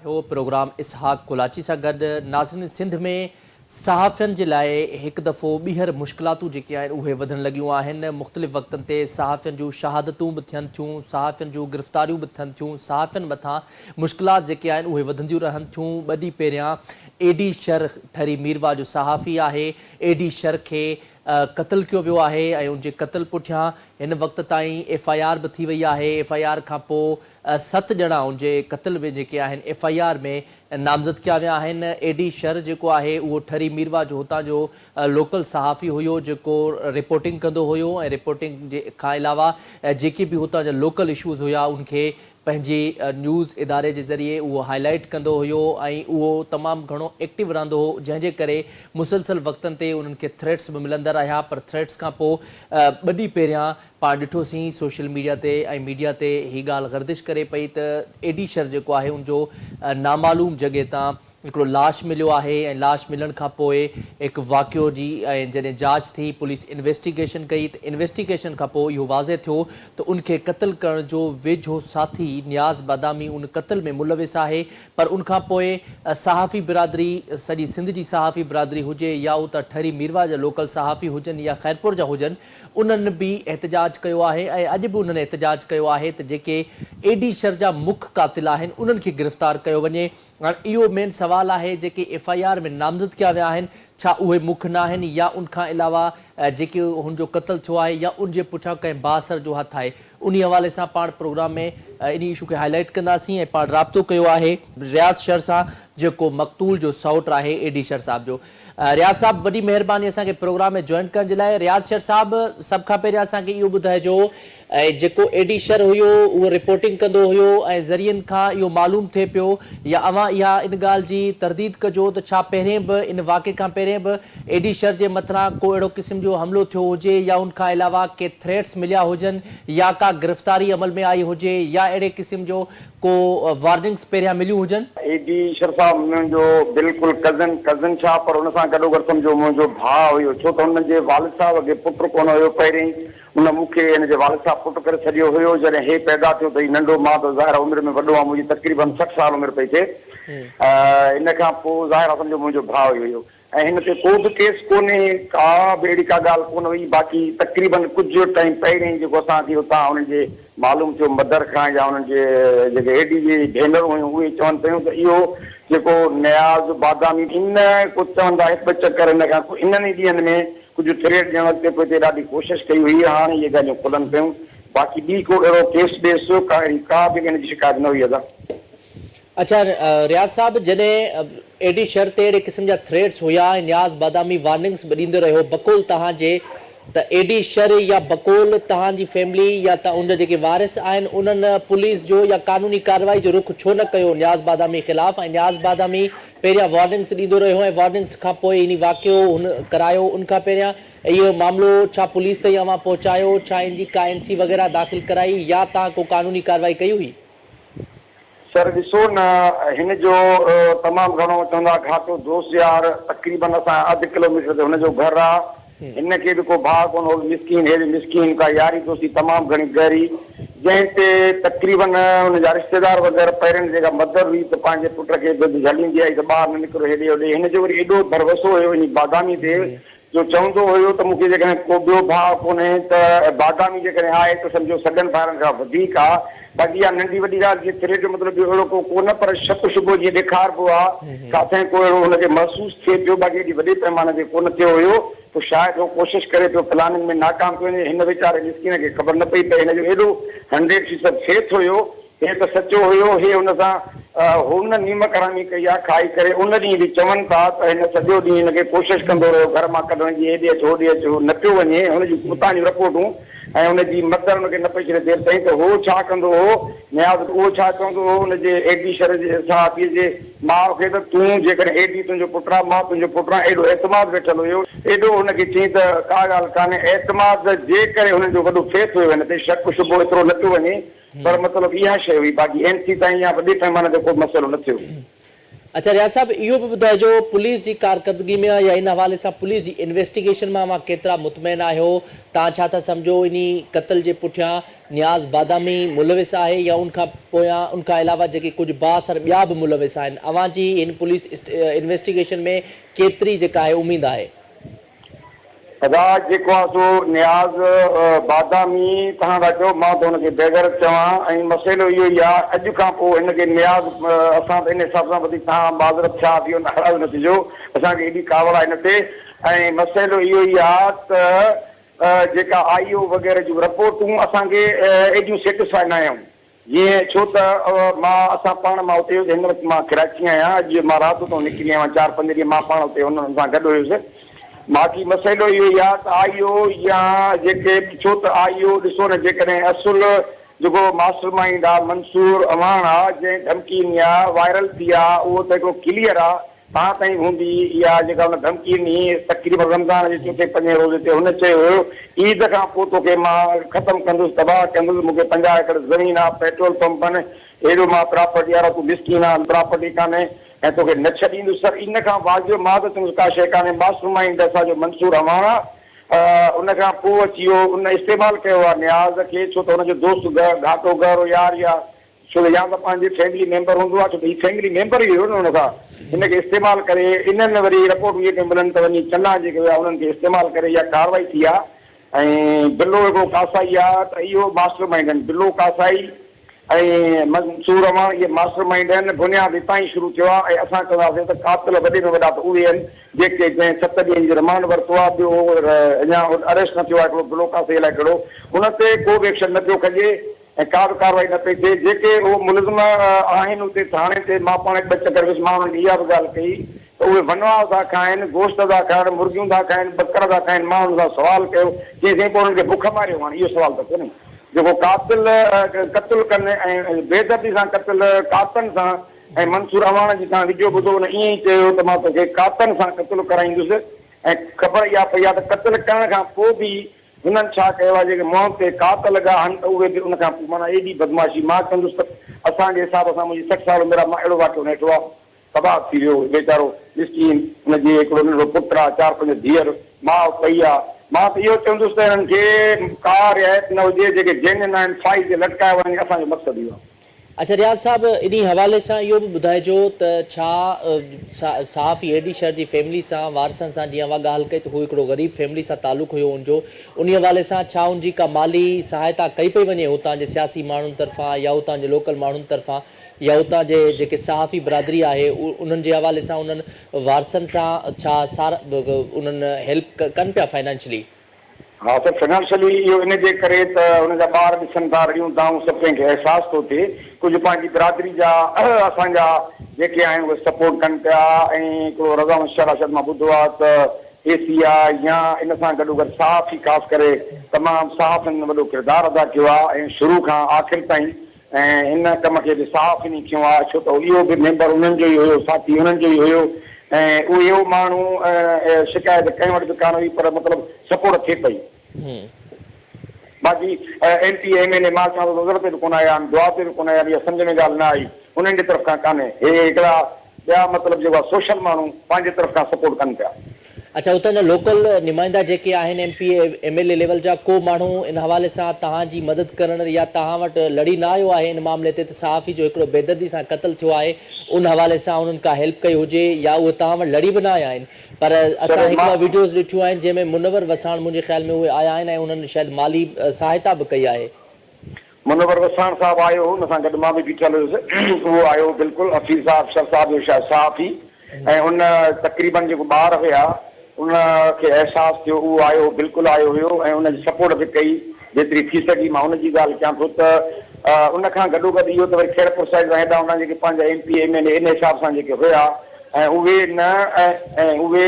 हो प्रोग्राम इसहाक कोलाची सां गॾु नाज़रीन सिंध में सहाफ़ियुनि जे लाइ हिकु दफ़ो ॿीहर मुश्किलातूं जेके आहिनि उहे वधणु लॻियूं आहिनि। मुख़्तलिफ़ वक़्तनि ते सहाफ़ियुनि जूं शहादतूं बि थियनि थियूं, सहाफ़ियुनि जूं गिरफ़्तारियूं बि थियनि थियूं, सहाफ़ियुनि मथां मुश्किलात जेके आहिनि उहे वधंदियूं रहनि थियूं। ॿ ॾींहं पहिरियां एडी शर ठरी मीरवा जो सहाफ़ी आहे, एडी शर खे क़त्ल कयो वियो आहे ऐं उनजे क़त्ल पुठियां हिन वक़्त ताईं FIR बि थी वई आहे। FIR खां पोइ 7 ॼणा उनजे क़त्ल में जेके आहिनि FIR में नामज़द कया विया आहिनि। एडी शर जेको आहे उहो ठरी मीरवा जो हुतां जो लोकल सहाफ़ी हुयो जेको रिपोर्टिंग कंदो हुयो ऐं रिपोर्टिंग जे खां अलावा जेके बि हुतां जा लोकल इशूज़ हुया उनखे पंहिंजी न्यूज़ इदारे जे ज़रिए उहो हाईलाइट कंदो हुयो ऐं उहो तमामु घणो एक्टिव रहंदो हो, जंहिंजे करे मुसलसल वक़्तनि ते उन्हनि खे थ्रेट्स बि मिलंदा रहिया। पर थ्रेट्स खां पोइ 2 ॾींहं पहिरियां पाण ॾिठोसीं सोशल मीडिया ते ऐं मीडिया ते हीअ ॻाल्हि गर्दिश करे पई त एडी शर जेको आहे उनजो नामालूम जॻह तां हिकिड़ो लाश मिलियो आहे ऐं लाश मिलण खां पोइ हिकु वाक़ियो जी ऐं जॾहिं जांच थी, पुलिस इन्वेस्टिगेशन कई त इन्वेस्टिगेशन खां पोइ इहो वाज़े थियो त उनखे क़त्ल करण जो वेझो साथी नियाज़ बादामी उन क़त्ल में मुलविस आहे। पर उनखां पोइ सहाफ़ी बिरादरी, सॼी सिंध जी सहाफ़ी बिरादरी हुजे या उहो त ठरी मीरवा जा लोकल सहाफ़ी हुजनि या ख़ैरपुर जा हुजनि, उन्हनि बि एहतजाज कयो आहे ऐं अॼु बि उन्हनि एहतजाज कयो आहे त जेके एडी शर जा मुख्य कातिल आहिनि उन्हनि खे गिरफ़्तार कयो वञे। हाणे इहो मेन सवाल आहे जेके FIR में नामज़द कया विया आहिनि छा उहे मुख्य न आहिनि या उनखां अलावा जेके हुनजो क़त्ल थियो आहे या उनजे पुठियां कंहिं बासर जो हथु आहे। उन हवाले सां पाण प्रोग्राम में इन इशू खे हाईलाइट कंदासीं ऐं पाण राब्तो कयो आहे रियाज़ शर सां जेको मक़तूल जो सौट आहे एडी शर साहब जो। रियाज़ साहब वॾी महिरबानी असांखे प्रोग्राम में जॉइन करण जे लाइ। रियाज़ शर साहब सभ खां पहिरियां असांखे इहो ॿुधाइजो जेको एडी शर हुयो उहो रिपोर्टिंग कंदो हुयो ऐं ज़रियनि खां इहो मालूम थिए पियो या अवां इहा इन ॻाल्हि जी तरदीद कजो त छा पहिरें बि इन वाक़े खां पहिरें बि एडी शर जे मथां को अहिड़ो क़िस्म जो हमिलो थियो हुजे या उनखां अलावा के थ्रेट्स मिलिया हुजनि या का गिरफ़्तारी अमल में आई हुजे या अहिड़े क़िस्म जो को वार्निंग्स पहिरियां मिलियूं हुजनि? एडी शर साहब मुंहिंजो बिल्कुलु कज़न छा पर हुन सां गॾोगॾु सम्झो मुंहिंजो भाउ हुयो, छो त हुनजे वालिद साहब अॻे पुटु कोन हुयो। पहिरीं हुन मूंखे हिनजे वालिद साहब पुटु करे छॾियो हुयो। जॾहिं हे पैदा थियो त हीउ नंढो, मां त ज़ाहिर उमिरि में वॾो आहे, मुंहिंजी तक़रीबन 60 साल उमिरि पई थिए। इन खां पोइ ज़ाहिर आहे सम्झो मुंहिंजो भाउ हुयो ऐं हिन ते को बि केस कोन्हे, का बि अहिड़ी का ॻाल्हि कोन हुई। बाक़ी तक़रीबन कुझु टाइम पहिरीं जेको असांखे हुतां हुननि जे मालूम थियो मदर खां या हुननि जे जेके एडी जी भेनरूं हुयूं उहे चवनि पियूं त इहो जेको नियाज़ बादामी इन कुझु चवंदा 1-2 चकर हिन खां इन्हनि ॾींहंनि में कुझु थ्रेट ॾियण अॻिते पोइ हिते ॾाढी कोशिशि कई हुई। हाणे इहे ॻाल्हियूं खुलनि पियूं। बाक़ी ॿी को अहिड़ो केस बेस का बि हिन जी शिकायत न हुई अदा। अच्छा रियाज़ साहब, जॾहिं एडी शर ते अहिड़े क़िस्म जा थ्रेट्स हुया ऐं नियाज़ बादामी वार्निंग्स बि ॾींदो रहियो बक़ौल तव्हांजे, त एडी शर या बक़ौल तव्हांजी फैमिली या उनजा जेके वारिस आहिनि उन्हनि पुलिस जो या कानूनी कार्रवाई जो रुख छो न कयो नियाज़ बादामी ख़िलाफ़? ऐं नियाज़ बादामी पहिरियां वार्निंग्स ॾींदो रहियो ऐं वार्निंग्स खां पोइ इन वाक़ियो हुन करायो, उनखां पहिरियां इहो मामिलो छा पुलिस ताईं अव्हां पहुचायो? छा इन जी का NC वग़ैरह दाख़िल कराई या तव्हां को कानूनी कार्रवाई कई हुई? सर ॾिसो न, हिन जो तमामु घणो चवंदा घाटो दोस्त यार, तक़रीबन असां 1/2 किलोमीटर ते हुनजो घरु आहे। हिनखे बि को भाउ कोन हो, मिसकीन हेड़ी मिसकीन का यारी दोस्ती तमामु घणी गहरी, जंहिं ते तक़रीबन हुनजा रिश्तेदार वग़ैरह पहिरियों जेका मदर हुई त पंहिंजे पुट खे झलींदी आई त ॿाहिरि न निकिरो हेॾे होॾे। हिनजो वरी एॾो भरवसो हुयो इन बादामी ते जो चवंदो हुयो त मूंखे जेकॾहिं को ॿियो भाउ कोन्हे त बादामी जेकॾहिं आहे त सम्झो सॻनि ॿारनि खां वधीक आहे। बाक़ी इहा नंढी वॾी ॻाल्हि जी थ्रेट जो मतिलबु अहिड़ो को कोन, पर शक शुबो जीअं ॾेखारिबो आहे किथे को अहिड़ो हुनखे महसूसु थिए पियो। बाक़ी एॾी वॾे पैमाने ते कोन थियो हुयो। पोइ शायदि उहो कोशिशि करे पियो प्लानिंग में नाकाम पियो वञे। हिन वीचारे मिसकिन खे ख़बर न पई त हिनजो एॾो 100% फेथ हुयो। हे त सचो हुयो। हे हुन सां हुन नीमक हरामी कई आहे खाई करे। उन ॾींहुं बि चवनि था त हिन सॼो ॾींहुं हिनखे कोशिशि कंदो रहियो घर मां कढण जी, हेॾे अचो होॾे अचो, न पियो वञे। हुनजी उतां जूं रिपोर्टूं ऐं हुनजी मदर हुनखे न पई छॾे देरि ताईं त हो छा कंदो हो नियाज़, उहो छा चवंदो हो हुनजे एडी शर जे सहाफ़ीअ जे माउ खे त तूं जेकॾहिं एडी तुंहिंजो पुटु आहे, मां तुंहिंजो पुटु आहे। एॾो एतमाद वेठल हुयो, एॾो हुनखे चई त का ॻाल्हि कान्हे। एतमाद जे करे हुननि जो वॾो फेथ हुयो, हिन ते शक शुबो एतिरो न पियो वञे। पर मतिलबु इहा शइ हुई। बाक़ी NC ताईं या वॾे पैमाने ते को मसइलो न थियो। अच्छा रियाज़ साहब, इहो बि ॿुधाइजो पुलिस जी कारकर्दगी में या इन हवाले सां पुलिस जी इन्वेस्टिगेशन मां केतिरा मुतमइन आहियो? तव्हां छा था सम्झो इन क़त्ल जे पुठियां नियाज़ बादामी मुलविस आहे या उनखां पोयां उनखां अलावा जेके कुझु बाअसर ॿिया बि मुलविस आहिनि? अव्हां जी इन पुलिस इन्वेस्टिगेशन में केतिरी जेका आहे उमेद आहे? अदा जेको आहे सो नियाज़ बादामी तव्हां था चओ, मां त हुनखे बेगर चवां ऐं मसइलो इहो ई आहे अॼु खां पोइ हिनखे नियाज़ असां त इन हिसाब सां वधीक तव्हां माज़रत छा थी नाराज़ न थिजो, असांखे एॾी कावड़ आहे हिन ते। ऐं मसइलो इहो ई आहे त जेका IO वग़ैरह जूं रिपोर्टूं असांखे एॾियूं सेटिस्फाई न आहियूं जीअं, छो त असां पाण मां उते हिन वक़्तु मां कराची आहियां, अॼु मां राति तां निकिरी आहियां, 4-5 ॾींहं मां पाण उते हुननि सां गॾु हुयुसि। बाक़ी मसइलो इहो ई आहे त IO या जेके, छो त IO ॾिसो न, जेकॾहिं असुल जेको मास्टर माइंड आहे मंसूर अवान आहे, जंहिं धमकी ॾिनी आहे वायरल थी आहे, उहो त हिकिड़ो क्लियर आहे तव्हां ताईं हूंदी। इहा जेका हुन धमकी ॾिनी तक़रीबन रमज़ान जे 4-5 रोज़े ते हुन चयो हुयो ईद खां पोइ तोखे मां ख़तमु कंदुसि, तबाह कंदुसि, मूंखे 50 एकड़ ज़मीन आहे, पेट्रोल पंप आहिनि, एॾो मां प्रॉपर्टी वारो, तूं मिस्कीन आहे, प्रॉपर्टी कान्हे ऐं तोखे न छॾींदुसि। सर इन खां वाजिबु मां त चवंदुसि का शइ कान्हे। मास्टर माइंड असांजो मंसूर अवान आहे। उन खां पोइ अची वियो, उन इस्तेमालु कयो आहे नियाज़ खे, छो त हुनजो दोस्त घाटो घर यार या छो त या त पंहिंजे फैमिली मेंबर हूंदो आहे, छो त हीउ फैमिली मेंबर ई हुयो न हुन सां, हिनखे इस्तेमालु करे इन्हनि वरी रिपोर्ट इहे मिलनि त वञी चन्ना जेके हुआ उन्हनि खे इस्तेमालु करे इहा कार्रवाई थी आहे। ऐं बिलो हिकिड़ो कासाई आहे त इहो मास्टर माइंड आहिनि, बिलो कासाई ऐं मंसूर अवान इहे मास्टर माइंड आहिनि। बुनियाद हितां ई शुरू थियो आहे ऐं असां चवंदासीं त कातिल वॾे में वॾा त उहे आहिनि जेके जंहिं 7 ॾींहंनि जो रिमांड वरितो आहे, ॿियो अञा अरेस्ट न थियो आहे हिकिड़ो बिलो कासाई लाइ हिकिड़ो, हुन ते को बि एक्शन न पियो खजे ऐं का बि कार्रवाई न पई थिए। जेके उहे मुलज़िम आहिनि उते थाणे ते, मां पाण 2 चकर वियुसि, मां हुननि खे इहा बि ॻाल्हि कई त उहे वनवा था खाइनि, गोश्त था खाइनि, मुर्गियूं था खाइनि, बकर था खाइनि। मां हुन सां सुवालु कयो चई पोइ हुननि खे बुख मारियो, हाणे इहो सुवालु त कोन्हे। जेको क़त्ल कनि ऐं बेदर्दी सां क़त्ल कातनि सां, ऐं मंसूर अवान जी तव्हां वीडियो ॿुधो हुन ईअं ई चयो त मां तोखे कातनि सां क़त्ल कराईंदुसि। ऐं ख़बर इहा पई आहे त क़त्ल करण खां पोइ बि हुननि छा कयो आहे, जेके मुंहं ते कात लॻा आहिनि त उहे बि उन खां पोइ माना एॾी बदमाशी मां कंदुसि त असांजे हिसाब सां मुंहिंजी 60 साल उमिरि आहे, मां अहिड़ो वाक़ियो न ॾिठो आहे। तबाह थी वियो वीचारो मिस्कीन, हुनजी हिकिड़ो नंढो पुटु आहे, 4-5 धीअर, माउ पई आहे। मां त इहो चवंदुसि त हिननि खे का रिआयत न हुजे, जेके जेन्युइन आहिनि फाइल ते लटकाए वञे, असांजो मक़सदु इहो आहे। अच्छा रियाज़ साहब, इन हवाले सां इहो बि ॿुधाइजो त छा सहाफ़ी एडी शर जी फैमिली सां वारसनि सां, जीअं उहा ॻाल्हि कई त हू हिकिड़ो ग़रीब फैमिली सां तालुक़ु हुयो हुनजो, उन हवाले सां छा हुनजी का माली सहायता कई पई वञे हुतां जे सियासी माण्हुनि तरफ़ां या हुतां जे लोकल माण्हुनि तरफ़ां, या हुतां जे जेके सहाफ़ी बिरादरी आहे उन्हनि जे हवाले सां उन्हनि वारसनि सां छा उन्हनि हेल्प कनि पिया फाइनेंशियली? हाँ सर, फाइनेंशियली इहो इन जे करे त हुनजा ॿार ॾिसनि था, रड़ियूं थाऊं, सभु कंहिंखे अहसासु थो थिए। कुझु पंहिंजी बिरादरी जा असांजा जेके आहिनि उहे सपोर्ट कनि पिया। ऐं हिकिड़ो रज़ा शराशत मां ॿुधो आहे त एशिया या इन सां गॾो गॾु सहाफ़ी ख़ासि करे तमामु सहाफ़ियुनि वॾो किरदारु अदा कयो आहे ऐं शुरू खां आख़िर ताईं। ऐं हिन कम खे बि सहाफ़िनी कयो आहे, छो त इहो बि मेंबर उन्हनि जो ई हुयो, साथी उन्हनि जो ई हुयो। ऐं उहो माण्हू शिकायत कंहिं वटि बि कान हुई, पर मतिलबु सपोर्ट थिए पई। बाक़ी MP MLA मां चवां थो नज़र ते बि कोन आया आहिनि, दुआ ते बि कोन आया आहिनि, इहा सम्झ में ॻाल्हि न आई उन्हनि जे तरफ़ खां कान्हे। हे हिकिड़ा ॿिया मतिलबु जेको आहे सोशल माण्हू पंहिंजे तरफ़ खां सपोर्ट कनि पिया। अच्छा, हुतां जा लोकल नुमाइंदा जेके आहिनि MP MLA लेवल जा, को माण्हू इन हवाले सां तव्हांजी मदद करणु या तव्हां वटि लड़ी न आयो आहे इन मामले ते त सहाफ़ी जो हिकिड़ो बेदर्दी सां क़त्ल थियो आहे, उन हवाले सां उन्हनि का हेल्प कई हुजे या उहे तव्हां वटि लड़ी बि न आया आहिनि? पर असां हिकु ॿ वीडियोज़ ॾिठियूं आहिनि जंहिंमें मुनवर वसाण मुंहिंजे ख़्याल में उहे आया आहिनि ऐं उन्हनि शायदि माली सहायता बि कई आहे। मुनवर वसाण साहब आयो हो, हुन सां गॾु मां बि बीठल हुयुसि, उहो आयो बिल्कुलु, हफ़ीज़ साहब शर साहब जो शायदि सहाफ़ी, ऐं उन तक़रीबन जेको ॿार हुया उनखे अहसासु थियो, उहो आयो, बिल्कुलु आयो हुयो ऐं उनजी सपोर्ट बि कई जेतिरी थी सघी। मां हुनजी ॻाल्हि कयां थो त उन खां गॾो गॾु इहो त वरी खैरपुर साइड खां हेॾा हुन जेके पंहिंजा MP MLA इन हिसाब सां जेके हुया ऐं उहे न ऐं उहे,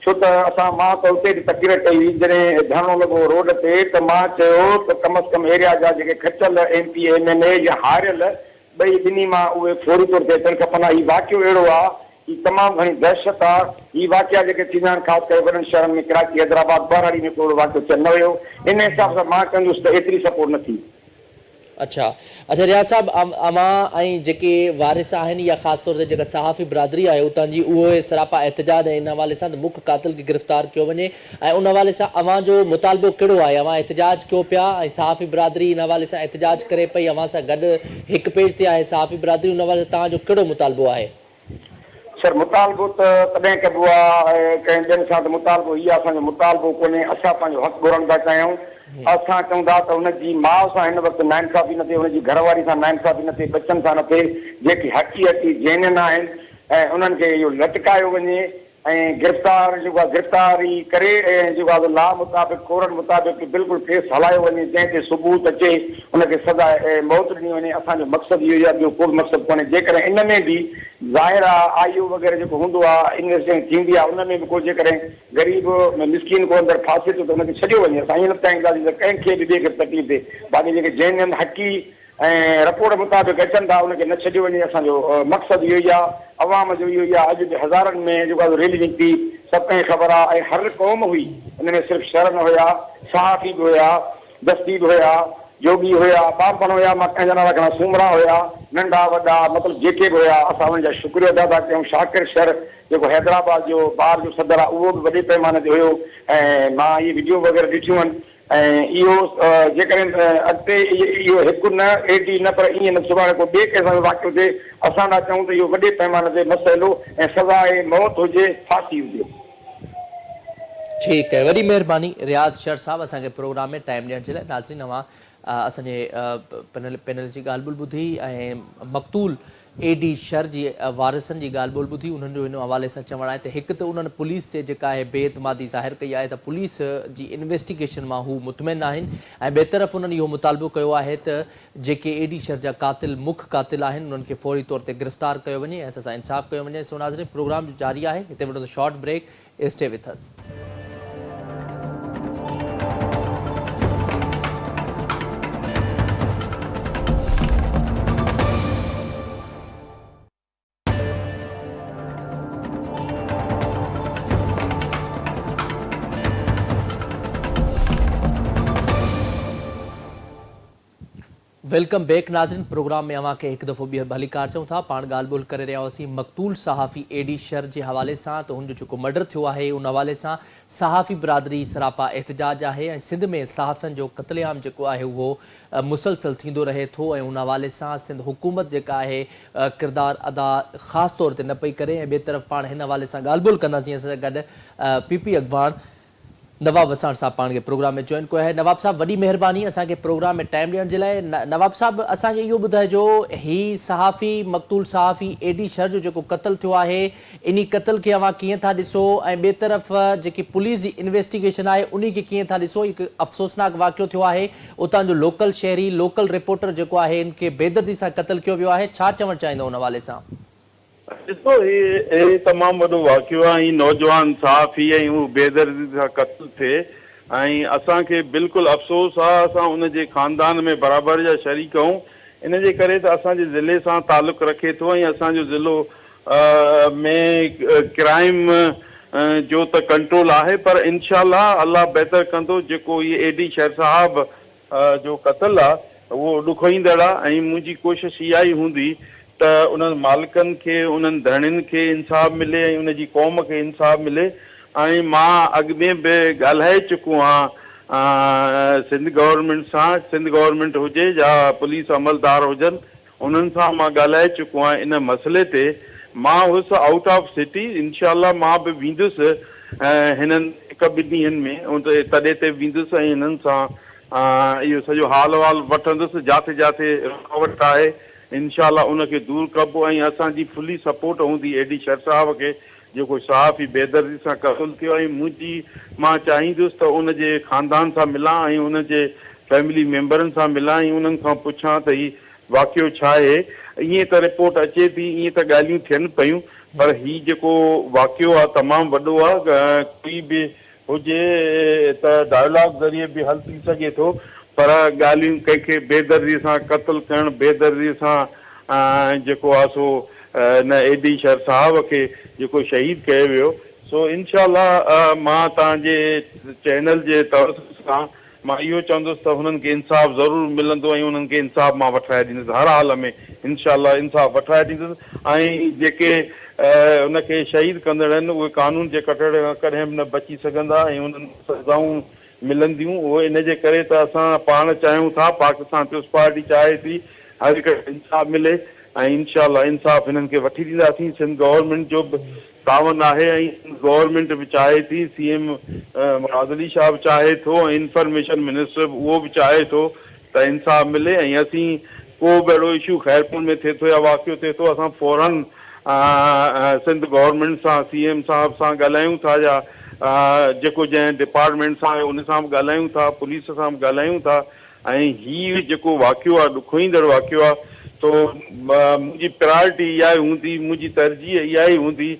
छो त मां त उते बि तकरीर कई हुई जॾहिं धरणो लॻो रोड ते, त मां चयो त कम अज़ कम एरिया जा जेके खचल MP MLA या हारियल ॿई ॿिन्ही मां उहे फौरी तौर ते अचणु खपनि। हीउ वाक़ियो अहिड़ो आहे, हीउ तमामु घणी दहशत आहे। हीउ वाक़िया जेके थींदा आहिनि ख़ासि करे वॾनि शहरनि में, कराची, हैदराबाद, बहराड़ी में को वाक़ियो थियणु न हुयो। इन हिसाब सां मां कंदुसि त एतिरी सपोर्ट न थी। अच्छा अच्छा रियाज़ साहब अवां ऐं जेके वारिस आहिनि या ख़ासि तौर ते जेका सहाफ़ी बिरादरी आहे उतां जी उहे सरापा एहतजाज ऐं इन हवाले सां त मुख्य कातिल खे गिरफ़्तार कयो वञे ऐं उन हवाले सां अवां जो मुतालबो कहिड़ो आहे? अवां एहतजाज कयो पिया ऐं सहाफ़ी बिरादरी इन हवाले सां एहतजाज करे पई, अवां सां गॾु हिकु पेज ते आहे सहाफ़ी बिरादरी, उन हवाले सां तव्हांजो कहिड़ो मुतालबो आहे? सर मुतालबो त तॾहिं कबो आहे कंहिं ॿियनि सां त मुतालबो इहो असांजो मुतालबो कोन्हे। असां पंहिंजो हक़ घुरनि था चाहियूं। असां चऊं था त हुनजी माउ सां हिन वक़्तु नाइंसाफ़ी न थिए, हुनजी घरवारी सां नाइंसाफ़ी न थिए, बचनि सां न थिए। जेकी हक़ी हक़ी जैनियन आहिनि ऐं उन्हनि खे इहो लटकायो वञे ऐं गिरफ़्तार जेको आहे गिरफ़्तारी करे ऐं जेको आहे ला मुताबिक़ कोरनि मुताबिक़ बिल्कुलु केस हलायो वञे, जंहिं ते सबूत अचे उनखे सज़ा मौत ॾिनी वञे। असांजो मक़सदु इहो ई आहे, ॿियो को बि मक़सदु कोन्हे। जेकॾहिं इन में बि ज़ाहिर आहे आईयू वग़ैरह जेको हूंदो आहे इन्वेस्टिगेशन थींदी आहे, उन में बि को जेकॾहिं ग़रीब मिसकिन को अंदरि फासे थो त हुनखे छॾियो वञे। असां ईअं न चाहींदासीं त कंहिंखे बि ॿिए खे तकलीफ़ थिए। बाक़ी जेके जैनियन हक़ी ऐं रिपोर्ट मुताबिक़ अचनि था उनखे न छॾियो वञे। असांजो मक़सदु इहो ई आहे, अवाम जो इहो ई आहे। अॼु बि हज़ारनि में जेको आहे रैली निकिती, सभु कंहिं ख़बर आहे ऐं हर क़ौम हुई। हिन में सिर्फ़ु शहर न हुया, सहाफ़ी बि हुया, दस्ती बि हुया, जोगी हुया, बापण हुया, मां कंहिंजा नाला खणा सूमरा हुया, नंढा वॾा मतिलबु जेके बि हुया। असां हुननि जा शुक्रिया अदा था कयूं। शाकिर शहर जेको हैदराबाद जो ॿार जो सदर आहे उहो बि वॾे पैमाने ते हुयो ऐं मां इहे वीडियो वग़ैरह ॾिठियूं आहिनि। ऐं इहो जेकॾहिं अॻिते इहो हिकु न एडी न पर ईअं न सुभाणे को ॿिए कंहिं सां वाक़ियो थिए, असां था चऊं त इहो वॾे पैमाने ते मसइलो ऐं सज़ाए मौत हुजे, फांसी हुजे। ठीकु आहे, वॾी महिरबानी रियाज़ शर साहब असांखे प्रोग्राम में टाइम ॾियण जे लाइ। नाज़रीन अवां असांजे पैनल जी ॻाल्हि ॿोल ॿुधी ऐं मक़तूल एडी शर जी वारिसनि जी ॻाल्हि ॿोल ॿुधी। उन्हनि जो हिन हवाले सां चवणु आहे त हिकु त उन्हनि पुलिस ते जेका आहे बेइतमादी ज़ाहिर कई आहे त पुलिस जी इन्वेस्टिगेशन मां हू मुतमिन आहिनि ऐं ॿिए तरफ़ उन्हनि इहो मुतालबो कयो आहे त जेके एडी शर जा कातिल मुख्य कातिल आहिनि उन्हनि खे फौरी तौर ते गिरफ़्तार कयो वञे ऐं असां सां इंसाफ़ कयो वञे। सो नाज़रीन प्रोग्राम जो जारी आहे, हिते वठो short break, stay with us. Welcome back नाज़रीन। प्रोग्राम में अवां खे हिकु दफ़ो ॿीहर भली कार चऊं था। पाण ॻाल्हि ॿोल करे रहिया हुआसीं मक़तूल सहाफ़ी एडी शर जे हवाले सां त हुनजो जेको मर्डर थियो आहे उन हवाले सां सहाफ़ी बिरादरी सरापा एहतजाज आहे ऐं सिंध में सहाफ़ियुनि जो क़त्लेआम जेको आहे उहो मुसलसल थींदो रहे थो ऐं उन हवाले सां सिंध हुकूमत जेका आहे किरदारु अदा ख़ासि तौर ते न पई करे। ऐं ॿिए तरफ़ पाण हिन हवाले सां ॻाल्हि ॿोल कंदासीं असां सां गॾु पीपी अॻवान नवाब वसाण साहब पाण खे प्रोग्राम में जॉइन कयो आहे। नवाब साहब वॾी महिरबानी असांखे प्रोग्राम में टाइम ॾियण जे लाइ। नवाब साहब असांखे इहो ॿुधाइजो, ही सहाफ़ी मक़तूल सहाफ़ी एडी शर जो जेको क़त्ल थियो आहे इन क़त्ल खे अवां कीअं था ॾिसो ऐं ॿिए तरफ़ जेकी पुलिस जी इन्वेस्टिगेशन आहे उन खे कीअं था ॾिसो? हिकु अफ़सोसनाक वाक़ियो थियो आहे, उतां जो लोकल शहरी लोकल रिपोर्टर जेको आहे इनखे बेदर्दी सां क़त्ल कयो वियो आहे, छा चवणु चाहींदो उन हवाले सां? ॾिसो हे तमामु वॾो वाक़ियो आहे। नौजवान सहाफ़ी ऐं हू बेदर्दी सां क़त्ल थिए ऐं असांखे बिल्कुलु अफ़सोस आहे। असां उनजे ख़ानदान में बराबरि जा शरीक आहियूं। इन जे करे त असांजे ज़िले सां तालुक़ु रखे थो ऐं असांजो ज़िलो में क्राइम जो त कंट्रोल आहे, पर इनशाअल्लाह अल्लाह बहितर कंदो। जेको इहे एडी शर साहब जो क़त्ल आहे उहो ॾुखोईंदड़ आहे ऐं मुंहिंजी कोशिशि इहा ई हूंदी त उन्हनि मालिकनि खे उन्हनि धरणियुनि खे इंसाफ़ मिले ऐं उनजी क़ौम खे इंसाफ़ मिले। ऐं मां अॻु में बि ॻाल्हाए चुको आहियां सिंध गवर्नमेंट सां, सिंध गवर्नमेंट हुजे या पुलिस अमलदार हुजनि, उन्हनि सां मां ॻाल्हाए चुको आहियां इन मसइले ते। मां हुउसि आउट ऑफ सिटी, इनशाअल्लाह मां बि वेंदुसि हिननि हिकु ॿिनि ॾींहंनि में तॾहिं ते वेंदुसि ऐं हिननि सां इहो सॼो हाल वाल वठंदुसि। जिते जिते रुकावट आहे इनशाअल्लाह उनखे दूरि कबो ऐं असांजी फुली सपोर्ट हूंदी एडी शर साहब खे जेको सहाफ़ी बेदर्दी सां क़त्ल थियो। ऐं मां चाहींदुसि त उनजे ख़ानदान सां मिलां ऐं उनजे फैमिली मेंबरनि सां मिलां ऐं उन्हनि खां पुछां त हीउ वाक़ियो छा आहे। ईअं त रिपोर्ट अचे थी, ईअं त ॻाल्हियूं थियनि पियूं, पर हीउ जेको वाक़ियो आहे तमामु वॾो आहे। कोई बि हुजे त डायलॉग ज़रिए बि हल थी सघे थो, पर ॻाल्हियूं कंहिंखे बेदर्दी सां क़त्ल करणु, बेदर्दी सां जेको आहे सो न एडी शर साहब खे जेको शहीद कयो वियो। सो इनशाअल्लाह मां तव्हांजे चैनल जे तरफ़ सां मां इहो चवंदुसि त हुननि खे इंसाफ़ ज़रूरु मिलंदो ऐं हुननि खे इंसाफ़ मां वठाए ॾींदुसि हर हाल में इंशाअल्लाह इंसाफ़ वठाए ॾींदुसि। ऐं जेके हुनखे शहीद कंदड़ आहिनि उहे कानून जे कटड़ खां कॾहिं बि न बची सघंदा ऐं हुननि सज़ाऊं मिलंदियूं। उहो इन जे करे त असां पाण चाहियूं था, पाकिस्तान पीपुल्स पार्टी चाहे थी हर हिकु इंसाफ़ मिले ऐं इंशाअल्लाह इंसाफ़ हिननि खे वठी ॾींदासीं। सिंध गवर्नमेंट जो बि तावन आहे ऐं गवर्नमेंट बि चाहे थी, सीएम मुराद अली शाह बि चाहे थो ऐं इंफॉर्मेशन मिनिस्टर बि उहो बि चाहे थो त इंसाफ़ मिले। ऐं असीं को बि अहिड़ो इशू खैरपुर में थिए थो या वाक़ियो थिए थो असां फौरन सिंध गवर्नमेंट सां सीएम साहिब सां ॻाल्हायूं था या जेको जंहिं डिपार्टमेंट सां आहे उन सां बि ॻाल्हायूं था, पुलिस सां बि ॻाल्हायूं था। ऐं हीउ जेको वाक़ियो आहे ॾुखोईंदड़ वाक़ियो आहे तो मुंहिंजी प्रायोरिटी इहा ई हूंदी, मुंहिंजी तरजीह इहा ई हूंदी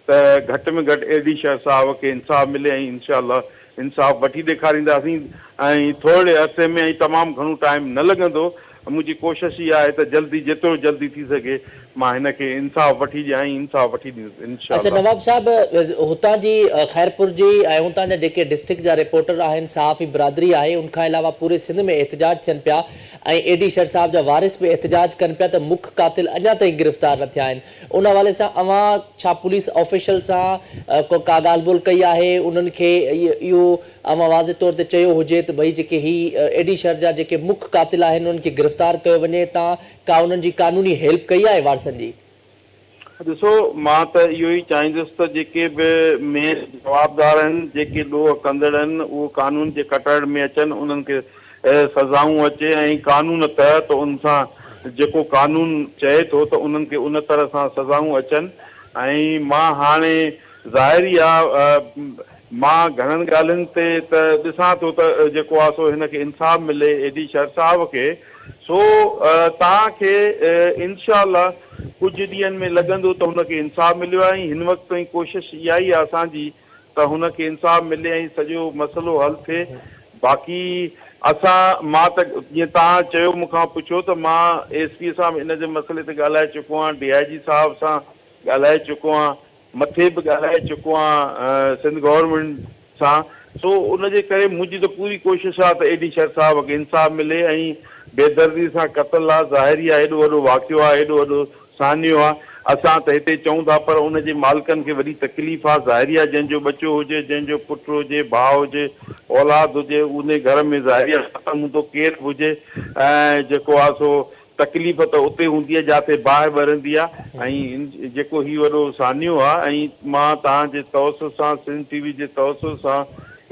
त घटि में घटि एडीशर साहब खे इंसाफ़ मिले ऐं इंशाअल्लाह इंसाफ़ वठी ॾेखारींदासीं। ऐं थोरे अरसे में ऐं तमामु घणो टाइम न लॻंदो। मुंहिंजी कोशिशि इहा आहे त जल्दी जेतिरो जल्दी थी सघे मां हिनखे इंसाफ़ वठी ॾियां ऐं इंसाफ़ वठी ॾींदुसि अच्छा इंशाअल्लाह। नवाब साहब हुतां जी खैरपुर जी ऐं हुतां जा जेके डिस्ट्रिक्ट जा रिपोर्टर आहिनि सहाफ़ी बिरादरी आहे उनखां अलावा पूरे सिंध में एहतजाज थियनि पिया ऐं एडीशर साहब जा वारिस बि एहतजाज कनि पिया त मुख्य कातिल अञा ताईं गिरफ़्तार न थिया आहिनि। उन हवाले सां अवां छा पुलिस ऑफिशियल सां को का ॻाल्हि ॿोल कई आहे, उन्हनि खे इहो अवां वाज़े तौर ते चयो हुजे त भई जेके ही एडीशर जा जेके मुख्य कातिल आहिनि उन्हनि खे गिरफ़्तार कयो वञे, तव्हां का उन्हनि जी कानूनी हेल्प कई आहे वारसनि जी? ॾिसो मां त इहो ई चाहींदुसि त जेके बि मेन जवाबदार आहिनि, जेके ॾोह कंदड़ आहिनि, उहो कानून जे कटड़ में अचनि, उन्हनि खे सज़ाऊं अचे ऐं कानून तहत उन सां जेको कानून चए थो त उन्हनि खे उन तरह सां सज़ाऊं अचनि। ऐं मां हाणे ज़ाहिरी आहे मां घणनि ॻाल्हियुनि ते त ॾिसां थो त जेको आहे सो हिनखे इंसाफ़ मिले एडीशर साहब खे। सो तव्हांखे इंशाअल्लाह कुझु ॾींहंनि में लॻंदो त हुनखे इंसाफ़ मिलियो आहे। ऐं हिन वक़्तु ताईं कोशिशि इहा ई आहे असांजी त हुनखे इंसाफ़ मिले ऐं सॼो मसइलो हल थिए। बाक़ी मां त जीअं तव्हां चयो मूंखां पुछियो त मां एसपी सां बि इन जे मसइले ते ॻाल्हाए चुको आहियां, डीआईजी साहिब सां ॻाल्हाए चुको आहियां, मथे बि ॻाल्हाए चुको आहियां सिंध गवर्नमेंट सां। सो उनजे करे मुंहिंजी त पूरी कोशिशि आहे त एडीशर साहब खे इंसाफ़ मिले ऐं बेदर्दी सां क़तल आहे, ज़ाहिरी आहे हेॾो वॾो वाक़ियो आहे, हेॾो वॾो सान्यो आहे। असां त हिते चऊं था पर उनजे मालिकनि खे वॾी तकलीफ़ आहे। ज़ाहिरी आहे जंहिंजो बचो हुजे, जंहिंजो पुटु हुजे, भाउ हुजे, औलाद हुजे, उन घर में ज़ाहिरी आहे ख़तमु हूंदो केरु बि हुजे ऐं जेको आहे सो तकलीफ़ त उते हूंदी आहे जिते बाहि ॿरंदी आहे। ऐं जेको हीउ वॾो सान्यो आहे ऐं मां तव्हांजे तवसुल सां सिंध टीवी जे तवसुल सां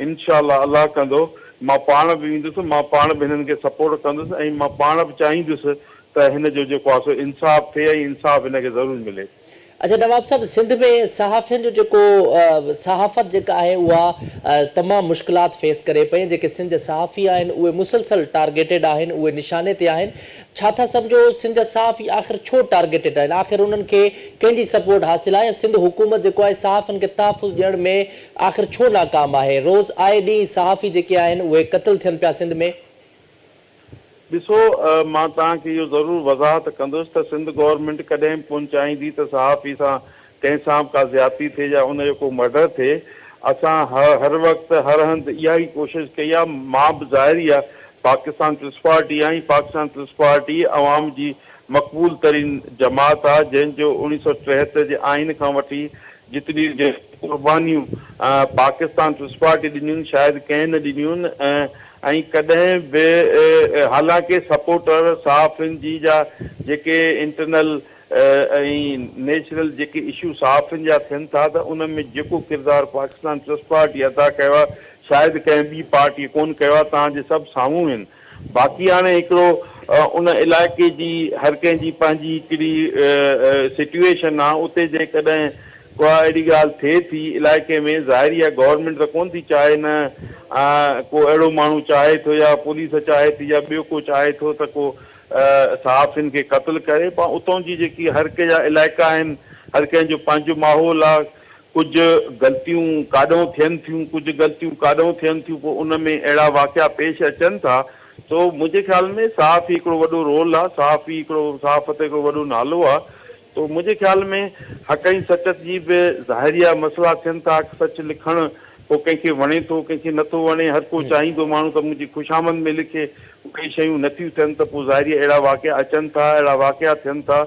इंशाअल्लाह अल्लाह कंदो मां पाण बि ईंदुसि, मां पाण बि हिननि खे सपोर्ट कंदुसि ऐं मां पाण बि चाहींदुसि त हिन जो जेको आहे सो इंसाफ़ थिए ऐं इंसाफ़ हिनखे ज़रूरु मिले। अच्छा नवाब साहब, सिंध में सहाफ़ियुनि जो जेको सहाफ़त जेका आहे उहा तमामु मुश्किलात फेस करे पई। जेके सिंध जा सहाफ़ी आहिनि उहे मुसलसल टारगेटेड आहिनि, उहे निशाने ते आहिनि। छा था सम्झो सिंध जा सहाफ़ी आख़िर छो टारगेटेड आहिनि? आख़िर उन्हनि खे कंहिंजी सपोर्ट हासिलु आहे? सिंध हुकूमत जेको आहे सहाफ़ियुनि खे तहफ़ुज़ ॾियण में आख़िर छो नाकाम आहे? रोज़ आए ॾींहुं सहाफ़ी जेके आहिनि उहे क़त्ल थियनि पिया सिंध में। ॾिसो मां तव्हांखे इहो ज़रूरु वज़ाहत कंदुसि त सिंध गवर्नमेंट कॾहिं बि कोन चाहींदी त सहाफ़ी सां कंहिं सां बि का ज़्यादती थिए या उनजो को मर्डर थिए। असां हर वक़्तु हर हंधि इहा ई कोशिशि कई आहे। मां बि ज़ाहिरी आहे पाकिस्तान पीपुल्स पार्टी आई, पाकिस्तान पीपुल्स पार्टी अवाम जी मक़बूल तरीन जमात आहे जंहिंजो 1973 जे आइन खां वठी जितनी क़ुर्बानियूं पाकिस्तान पीपुल्स पार्टी ॾिनियूं शायदि कंहिं न ॾिनियूं ऐं कॾहिं बि हालांकि सपोर्टर सहाफ़ियुनि जी जा जेके इंटरनल ऐं नेशनल जेके इशू सहाफ़ियुनि जा थियनि था त उन में जेको किरदारु पाकिस्तान पीपुल्स पार्टी अदा कयो आहे शायदि कंहिं ॿी पार्टी कोन कयो आहे, तव्हांजे सभु साम्हूं आहिनि। बाक़ी हाणे हिकिड़ो उन इलाइक़े जी हर कंहिंजी पंहिंजी हिकिड़ी सिचुएशन आहे। उते जेकॾहिं को अहिड़ी ॻाल्हि थिए थी इलाइक़े में, ज़ाहिरी आहे गवर्नमेंट त कोन थी चाहे न को अहिड़ो माण्हू चाहे थो या पुलिस चाहे थी या ॿियो को चाहे थो त को सहाफ़ियुनि खे क़त्ल करे। पर उतां जी जेकी हर कंहिं जा इलाइक़ा आहिनि, हर कंहिंजो पंहिंजो माहौल आहे। कुझु ग़लतियूं काॾों थियनि थियूं, कुझु ग़लतियूं काॾों थियनि थियूं, पोइ उन में अहिड़ा वाक़िया पेश अचनि था। सो मुंहिंजे ख़्याल में सहाफ़ी हिकिड़ो वॾो रोल आहे, सहाफ़ी हिकिड़ो सहाफ़त हिकिड़ो वॾो नालो आहे। तो मुंहिंजे ख़्याल में हक़ ऐं सच जी बि ज़ाहिरी आहे मसइला थियनि था। सच लिखणु को कंहिंखे वणे थो कंहिंखे नथो वणे, हर को चाहींदो माण्हू त मुंहिंजी ख़ुशामद में लिखे, उहे शयूं नथियूं थियनि त पोइ ज़ाहिरी अहिड़ा वाक़िया अचनि था, अहिड़ा वाक़िया थियनि था।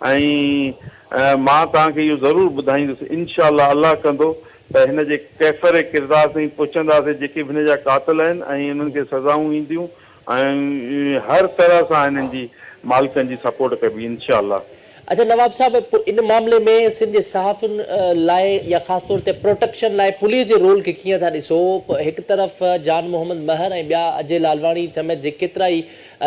ऐं मां तव्हांखे इहो ज़रूरु ॿुधाईंदुसि, इनशा अलाह कंदो त हिन जे कैफ़र किरदार ताईं पुछंदासीं जेके बि हिन जा क़ातिल आहिनि, ऐं हिननि खे सज़ाऊं ईंदियूं, ऐं हर तरह सां हिननि जी मालिकनि जी सपोर्ट कबी इनशा अलाह। अच्छा नवाब साहब, इन मामले में सिंध जे सहाफ़ियुनि लाइ या ख़ासि तौर ते प्रोटेक्शन लाइ पुलिस जे रोल खे कीअं था ॾिसो? हिकु तरफ़ जान मोहम्मद महर ऐं ॿिया अजय लालवाणी समेत जे केतिरा ई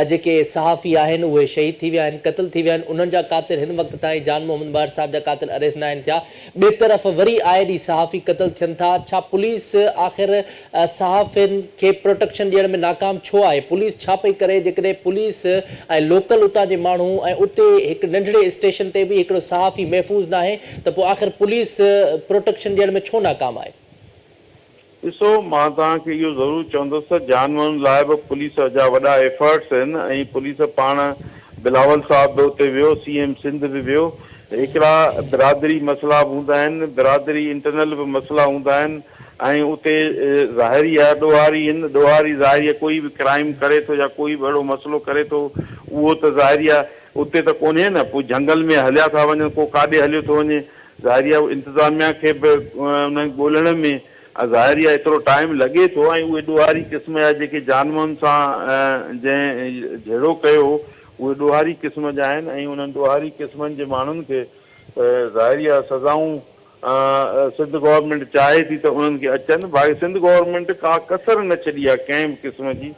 जेके सहाफ़ी आहिनि उहे शहीद थी विया आहिनि, क़तल थी विया आहिनि, उन्हनि जा क़ातिल हिन वक़्त ताईं जान मोहम्मद महर साहिब जा क़ातिल अरेस्ट न आहिनि थिया। ॿिए तरफ़ वरी आए ॾींहुं सहाफ़ी क़तल थियनि था। छा पुलिस आख़िर सहाफ़ियुनि खे प्रोटेक्शन ॾियण में नाकाम छो आहे? पुलिस छा पई करे? जेकॾहिं पुलिस ऐं लोकल उतां जे माण्हू ऐं उते हिकु नंढड़े स्टेशन ते भी हिकिड़ो सहाफ़ी महफ़ूज़ न आहे त पोइ आख़िर पुलिस प्रोटेक्शन ॾियण में छो नाकाम आहे? ॾिसो, मां तव्हांखे इहो ज़रूरु चवंदुसि त जानवरनि लाइ बि पुलिस जा वॾा एफर्ट्स आहिनि, ऐं पुलिस पाण बिलावल साहिब बि उते वियो, CM सिंध बि वियो। हिकिड़ा बिरादरी मसइला बि हूंदा आहिनि, बिरादरी इंटरनल बि मसइला हूंदा आहिनि, ऐं उते ज़ाहिरी आहे ॾोहारी आहिनि। ॾोहारी ज़ाहिरी आहे, कोई बि क्राइम करे थो या कोई बि अहिड़ो मसइलो करे थो, उहो त ज़ाहिरी आहे उते त कोन्हे न। पोइ झंगल में हलिया था वञनि, को काॾे हलियो थो वञे, ज़ाहिरी आहे इंतिज़ामिया खे बि उन ॻोल्हण में ज़ाहिरी आहे एतिरो टाइम लॻे थो। ऐं उहे ॾोहारी क़िस्म जा जेके जानवरनि सां जंहिं जहिड़ो कयो उहे ॾोहारी क़िस्म जा आहिनि, ऐं उन्हनि ॾोहारी क़िस्मनि जे माण्हुनि खे ज़ाहिरी आहे सज़ाऊं सिंध गवर्नमेंट चाहे थी त उन्हनि खे अचनि। भाई सिंध गवर्नमेंट का कसर न छॾी आहे कंहिं बि क़िस्म जी,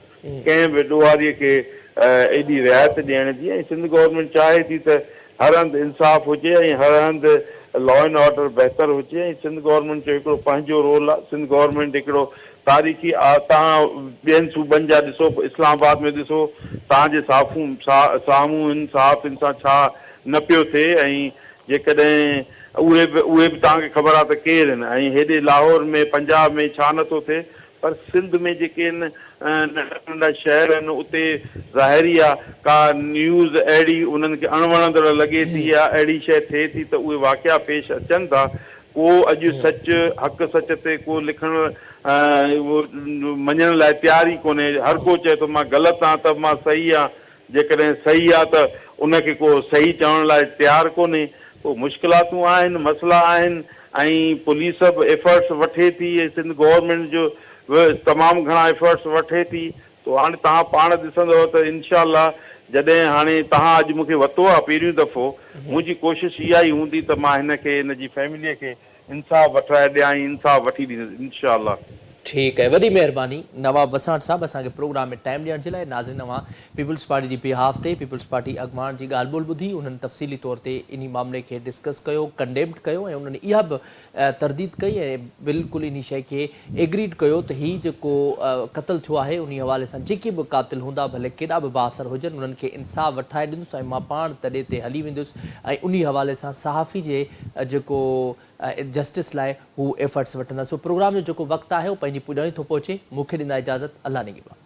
कंहिं बि ॾोहारीअ खे एॾी रिआयत ॾियण जी। ऐं सिंध गवर्नमेंट चाहे थी त हर हंधि इंसाफ़ हुजे ऐं हर हंधि लॉ एंड ऑर्डर बहितर हुजे। ऐं सिंध गवर्नमेंट जो हिकिड़ो पंहिंजो रोल आहे। सिंध गवर्नमेंट हिकिड़ो तारीख़ी तव्हां ॿियनि सूबनि जा ॾिसो, इस्लामाबाद में ॾिसो, तव्हांजे साम्हूं इंसाफ़ सां छा न पियो थिए, ऐं जेकॾहिं उहे बि तव्हांखे ख़बर आहे त केरु आहिनि। ऐं हेॾे लाहौर में पंजाब में छा नथो थिए, पर सिंध में जेके आहिनि नंढा नंढा शहर आहिनि उते ज़ाहिरी आहे का न्यूज़ अहिड़ी उन्हनि खे अणवणंदड़ लॻे थी या अहिड़ी शइ थिए थी त उहे वाक़िया पेश अचनि था। को अॼु सच हक़ सच ते को लिखण मञण लाइ तयार ई कोन्हे। हर को चए थो मां ग़लति आहियां त मां सही आहियां, जेकॾहिं सही आहे त उनखे को सही चवण लाइ तयारु कोन्हे। पोइ मुश्किलातूं आहिनि, मसइला आहिनि, ऐं पुलिस बि एफर्ट्स वठे थी, सिंध गवर्नमेंट जो तमामु घणा एफर्ट्स वठे थी। तो हाणे तव्हां पाण ॾिसंदव त इनशा अलाह जॾहिं हाणे तव्हां अॼु मूंखे वरितो आहे पहिरियों दफ़ो, मुंहिंजी कोशिशि इहा ई हूंदी त मां हिनखे हिनजी फैमिलीअ खे इंसाफ़ वठाए ॾियां, इंसाफ़ वठी ॾींदुसि इनशा अलाह। ठीक है, वॾी महिरबानी नवाब वसाण साहब असांखे प्रोग्राम में टाइम ॾियण जे लाइ। नाज़रीन, तव्हां पीपल्स पार्टी जी बिहाफ ते पीपल्स पार्टी अॻवान जी ॻाल्हि ॿोल ॿुधी, उन्हनि तफ़सीली तौर ते इन मामले खे डिस्कस कयो, कंडेम्ड कयो, ऐं उन्हनि इहा बि तरदीद कई ऐं बिल्कुलु इन शइ खे एग्रीड कयो त हीउ जेको क़तल थियो आहे उन हवाले सां जेके बि क़ातिल हूंदा, भले केॾा बि बाअसर हुजनि, उन्हनि खे इंसाफ़ वठाए ॾींदुसि ऐं मां पाण तॾहिं ते हली वेंदुसि। ऐं उन हवाले सां सहाफ़ी जे जेको जस्टिस लाइ हू एफर्ट्स वठंदा। सो प्रोग्राम जो जेको वक़्तु आहे उहो पंहिंजी पुॼाणी थो पहुचे। मूंखे ॾींदा इजाज़त। अल्लाह निगहबान।